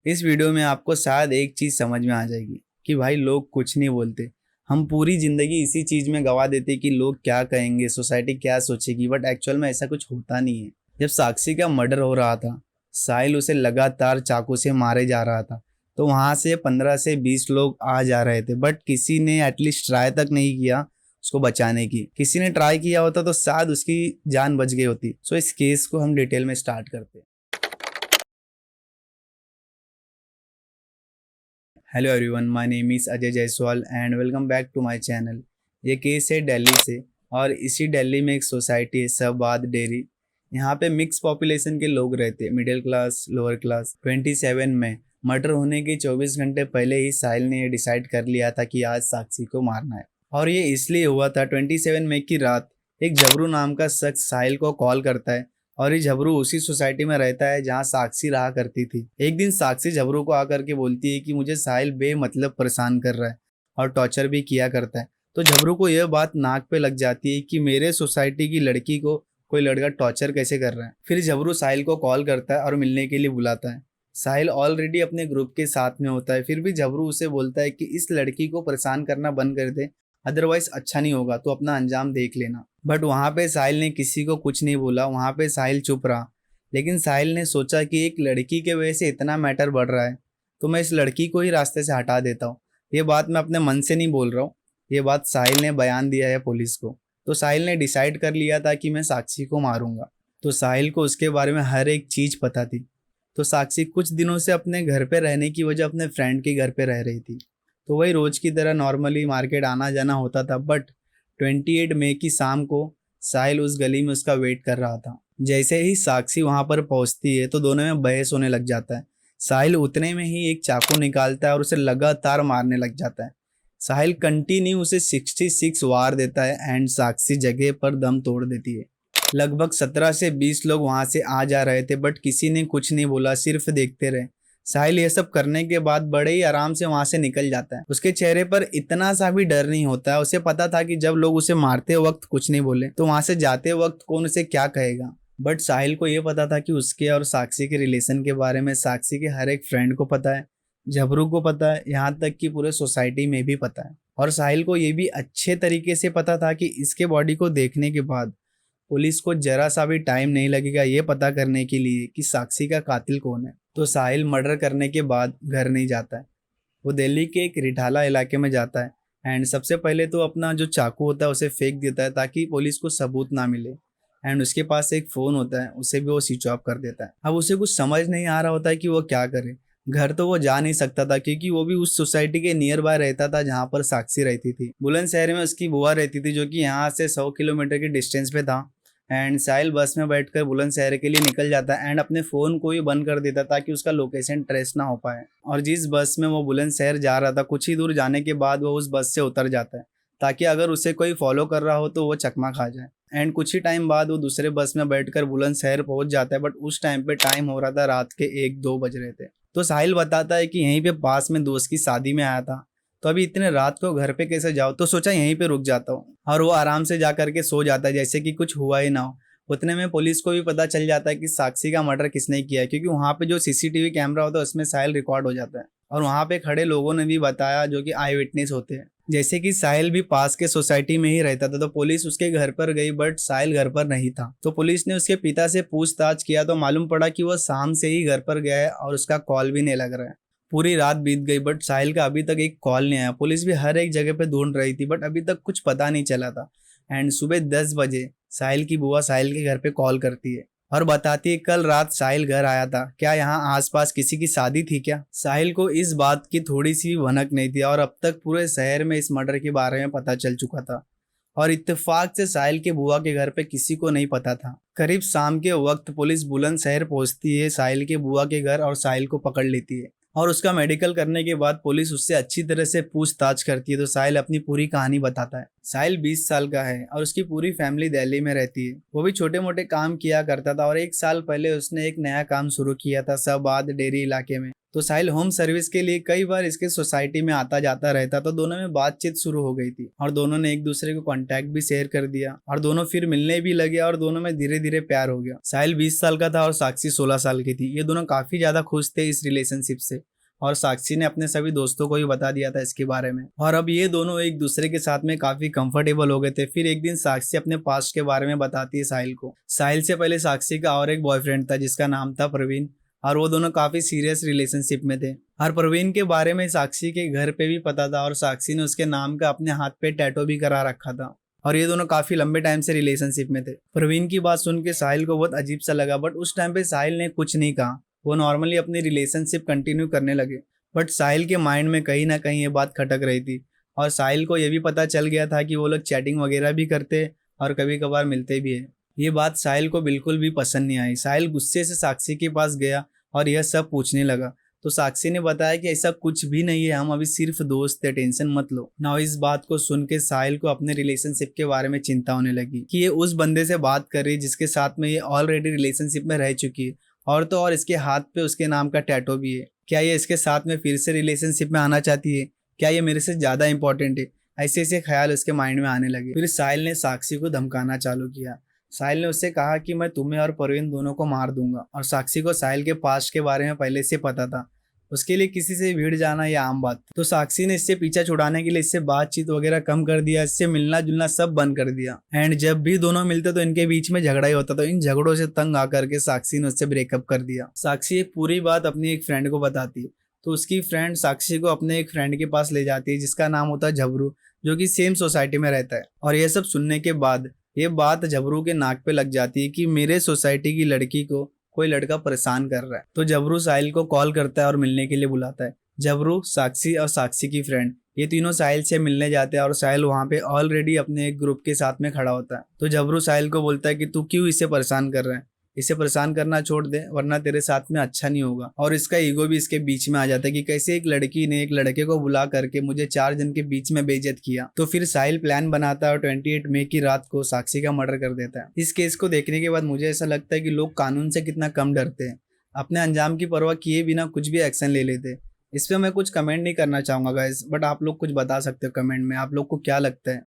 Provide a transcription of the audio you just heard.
इस वीडियो में आपको शायद एक चीज़ समझ में आ जाएगी कि भाई लोग कुछ नहीं बोलते। हम पूरी ज़िंदगी इसी चीज़ में गवा देते कि लोग क्या कहेंगे, सोसाइटी क्या सोचेगी, बट एक्चुअल में ऐसा कुछ होता नहीं है। जब साक्षी का मर्डर हो रहा था, साहिल उसे लगातार चाकू से मारे जा रहा था, तो वहाँ से 15 से 20 लोग आ जा रहे थे, बट किसी ने एटलीस्ट ट्राई तक नहीं किया उसको बचाने की। किसी ने ट्राई किया होता तो शायद उसकी जान बच गई होती। सो इस केस को हम डिटेल में स्टार्ट करते हैं। Hello everyone, my name is Ajay Jaiswal and welcome back to my channel. ये केस है दिल्ली से और इसी दिल्ली में एक सोसाइटी है शहबाद डेरी। यहाँ पे मिक्स पॉपुलेशन के लोग रहते हैं, मिडिल क्लास, लोअर क्लास। 27 में मर्डर होने के 24 घंटे पहले ही साहिल ने ये डिसाइड कर लिया था कि आज साक्षी को मारना है। और ये इसलिए हुआ था, 27 मई की रात एक जबरू नाम का शख्स साहिल को कॉल करता है और ये झबरू उसी सोसाइटी में रहता है जहाँ साक्षी रहा करती थी। एक दिन साक्षी झबरू को आकर के बोलती है कि मुझे साहिल बेमतलब परेशान कर रहा है और टॉर्चर भी किया करता है। तो झबरू को यह बात नाक पे लग जाती है कि मेरे सोसाइटी की लड़की को कोई लड़का टॉर्चर कैसे कर रहा है। फिर झबरू साहिल को कॉल करता है और मिलने के लिए बुलाता है। साहिल ऑलरेडी अपने ग्रुप के साथ में होता है, फिर भी झबरू उसे बोलता है कि इस लड़की को परेशान करना बंद कर दे, अदरवाइज अच्छा नहीं होगा, तो अपना अंजाम देख लेना। बट वहाँ पे साहिल ने किसी को कुछ नहीं बोला, वहाँ पे साहिल चुप रहा। लेकिन साहिल ने सोचा कि एक लड़की के वजह से इतना मैटर बढ़ रहा है तो मैं इस लड़की को ही रास्ते से हटा देता हूँ। ये बात मैं अपने मन से नहीं बोल रहा हूँ, ये बात साहिल ने बयान दिया है पुलिस को। तो साहिल ने डिसाइड कर लिया था कि मैं साक्षी को मारूंगा। तो साहिल को उसके बारे में हर एक चीज़ पता थी। तो साक्षी कुछ दिनों से अपने घर पे रहने की वजह अपने फ्रेंड के घर पे रह रही थी। तो वही रोज की तरह नॉर्मली मार्केट आना जाना होता था। बट 28 मई की शाम को साहिल उस गली में उसका वेट कर रहा था। जैसे ही साक्षी वहां पर पहुंचती है तो दोनों में बहस होने लग जाता है। साहिल उतने में ही एक चाकू निकालता है और उसे लगातार मारने लग जाता है। साहिल कंटिन्यू उसे 66 वार देता है एंड साक्षी जगह पर दम तोड़ देती है। लगभग 17 से 20 लोग वहां से आ जा रहे थे, बट किसी ने कुछ नहीं बोला, सिर्फ देखते रहे। साहिल ये सब करने के बाद बड़े ही आराम से वहां से निकल जाता है। उसके चेहरे पर इतना सा भी डर नहीं होता है। उसे पता था कि जब लोग उसे मारते वक्त कुछ नहीं बोले तो वहां से जाते वक्त कौन उसे क्या कहेगा। बट साहिल को यह पता था कि उसके और साक्षी के रिलेशन के बारे में साक्षी के हर एक फ्रेंड को पता है, झबरू को पता है, यहाँ तक कि पूरे सोसाइटी में भी पता है। और साहिल को यह भी अच्छे तरीके से पता था कि इसके बॉडी को देखने के बाद पुलिस को जरा सा भी टाइम नहीं लगेगा ये पता करने के लिए कि साक्षी का कातिल कौन है। तो साहिल मर्डर करने के बाद घर नहीं जाता है, वो दिल्ली के एक रिठाला इलाके में जाता है एंड सबसे पहले तो अपना जो चाकू होता है उसे फेंक देता है ताकि पुलिस को सबूत ना मिले। एंड उसके पास एक फ़ोन होता है, उसे भी वो स्विच ऑफ कर देता है। अब उसे कुछ समझ नहीं आ रहा होता है कि वो क्या करे। घर तो वो जा नहीं सकता था क्योंकि वो भी उस सोसाइटी के नियर बाय रहता था जहाँ पर साक्षी रहती थी। बुलंदशहर में उसकी बुआ रहती थी जो कि यहाँ से 100 किलोमीटर के डिस्टेंस पे था। एंड साहिल बस में बैठकर बुलंदशहर के लिए निकल जाता है एंड अपने फ़ोन को ही बंद कर देता ताकि उसका लोकेशन ट्रेस ना हो पाए। और जिस बस में वो बुलंदशहर जा रहा था, कुछ ही दूर जाने के बाद वो उस बस से उतर जाता है ताकि अगर उसे कोई फॉलो कर रहा हो तो वो चकमा खा जाए। एंड कुछ ही टाइम बाद वो दूसरे बस में बैठकर बुलंदशहर पहुंच जाता है। बट उस टाइम पे टाइम हो रहा था रात के 1-2 बज रहे थे। तो साहिल बताता है कि यहीं पे पास में दोस्त की शादी में आया था, तो अभी इतने रात को घर पे कैसे जाओ, तो सोचा यहीं पे रुक जाता हूँ। और वो आराम से जा करके सो जाता है जैसे कि कुछ हुआ ही ना हो। उतने में पुलिस को भी पता चल जाता है कि साक्षी का मर्डर किसने किया है, क्योंकि वहाँ पे जो सीसीटीवी कैमरा होता है उसमें साहिल रिकॉर्ड हो जाता है। और वहाँ पे खड़े लोगों ने भी बताया जो कि आई विटनेस होते हैं। जैसे कि साहिल भी पास के सोसाइटी में ही रहता था, तो पुलिस उसके घर पर गई बट साहिल घर पर नहीं था। तो पुलिस ने उसके पिता से पूछताछ किया तो मालूम पड़ा कि वह शाम से ही घर पर गया है और उसका कॉल भी नहीं लग रहा है। पूरी रात बीत गई बट साहिल का अभी तक एक कॉल नहीं आया। पुलिस भी हर एक जगह पे ढूंढ रही थी बट अभी तक कुछ पता नहीं चला था। एंड सुबह 10 बजे साहिल की बुआ साहिल के घर पे कॉल करती है और बताती है कल रात साहिल घर आया था, क्या यहाँ आसपास किसी की शादी थी क्या। साहिल को इस बात की थोड़ी सी भनक नहीं थी और अब तक पूरे शहर में इस मर्डर के बारे में पता चल चुका था। और इत्तेफाक से साहिल के बुआ के घर पे किसी को नहीं पता था। करीब शाम के वक्त पुलिस बुलंदशहर पहुंचती है साहिल के बुआ के घर और साहिल को पकड़ लेती है। और उसका मेडिकल करने के बाद पुलिस उससे अच्छी तरह से पूछताछ करती है तो साहिल अपनी पूरी कहानी बताता है। साहिल 20 साल का है और उसकी पूरी फैमिली दिल्ली में रहती है। वो भी छोटे मोटे काम किया करता था और 1 साल पहले उसने एक नया काम शुरू किया था शहबाद डेरी इलाके में। तो साहिल होम सर्विस के लिए कई बार इसके सोसाइटी में आता जाता रहता, तो दोनों में बातचीत शुरू हो गई थी और दोनों ने एक दूसरे को कांटेक्ट भी शेयर कर दिया और दोनों फिर मिलने भी लगे और दोनों में धीरे धीरे प्यार हो गया। साहिल 20 साल का था और साक्षी 16 साल की थी। ये दोनों काफी ज्यादा खुश थे इस रिलेशनशिप से और साक्षी ने अपने सभी दोस्तों को भी बता दिया था इसके बारे में और अब ये दोनों एक दूसरे के साथ में काफी कंफर्टेबल हो गए थे। फिर एक दिन साक्षी अपने पास्ट के बारे में बताती है साहिल को। साहिल से पहले साक्षी का और एक बॉयफ्रेंड था जिसका नाम था प्रवीण और वो दोनों काफी सीरियस रिलेशनशिप में थे और प्रवीण के बारे में साक्षी के घर पे भी पता था और साक्षी ने उसके नाम का अपने हाथ पे टैटू भी करा रखा था और ये दोनों काफी लंबे टाइम से रिलेशनशिप में थे। प्रवीण की बात सुन के साहिल को बहुत अजीब सा लगा, बट उस टाइम पे साहिल ने कुछ नहीं कहा। वो नॉर्मली अपनी रिलेशनशिप कंटिन्यू करने लगे, बट साहिल के माइंड में कहीं ना कहीं ये बात खटक रही थी और साहिल को ये भी पता चल गया था कि वो लोग चैटिंग वगैरह भी करते और कभी कभार मिलते भी है। ये बात साहिल को बिल्कुल भी पसंद नहीं आई। साहिल गुस्से से साक्षी के पास गया और यह सब पूछने लगा, तो साक्षी ने बताया कि ऐसा कुछ भी नहीं है, हम अभी सिर्फ दोस्त है, टेंशन मत लो। ना इस बात को सुन के साहिल को अपने रिलेशनशिप के बारे में चिंता होने लगी कि ये उस बंदे से बात कर रही है जिसके साथ में ये ऑलरेडी रिलेशनशिप में रह चुकी है और तो और इसके हाथ पे उसके नाम का टैटू भी है। क्या ये इसके साथ में फिर से रिलेशनशिप में आना चाहती है? क्या ये मेरे से ज्यादा इंपॉर्टेंट है? ऐसे ऐसे ख्याल उसके माइंड में आने लगे। फिर साहिल ने साक्षी को धमकाना चालू किया। साहिल ने उससे कहा कि मैं तुम्हें और प्रवीण दोनों को मार दूंगा और साक्षी को साहिल के पास्ट के बारे में पहले से पता था। उसके लिए किसी से भिड़ जाना ये आम बात थी। तो साक्षी ने इससे पीछा छुड़ाने के लिए इससे बातचीत वगैरह कम कर दिया, इससे मिलना जुलना सब बंद कर दिया एंड जब भी दोनों मिलते तो इनके बीच में झगड़ा ही होता। तो इन झगड़ों से तंग आकर के साक्षी ने उससे ब्रेकअप कर दिया। साक्षी एक पूरी बात अपनी एक फ्रेंड को बताती है, तो उसकी फ्रेंड साक्षी को अपने एक फ्रेंड के पास ले जाती है जिसका नाम होता है झबरू, जो कि सेम सोसाइटी में रहता है। और यह सब सुनने के बाद ये बात झबरू के नाक पे लग जाती है कि मेरे सोसाइटी की लड़की को कोई लड़का परेशान कर रहा है। तो झबरू साहिल को कॉल करता है और मिलने के लिए बुलाता है। झबरू, साक्षी और साक्षी की फ्रेंड ये तीनों साहिल से मिलने जाते हैं और साहिल वहाँ पे ऑलरेडी अपने एक ग्रुप के साथ में खड़ा होता है। तो झबरू साहिल को बोलता है कि तू क्यों इसे परेशान कर रहा है, इसे परेशान करना छोड़ दे वरना तेरे साथ में अच्छा नहीं होगा। और इसका ईगो भी इसके बीच में आ जाता है कि कैसे एक लड़की ने एक लड़के को बुला करके मुझे 4 जन के बीच में बेइज्जत किया। तो फिर साहिल प्लान बनाता है और 28 मई की रात को साक्षी का मर्डर कर देता है। इस केस को देखने के बाद मुझे ऐसा लगता है कि लोग कानून से कितना कम डरते हैं, अपने अंजाम की परवाह किए बिना कुछ भी एक्शन ले लेते। इस पे मैं कुछ कमेंट नहीं करना चाहूंगा गाइस, बट आप लोग कुछ बता सकते हो कमेंट में, आप लोग को क्या लगता है।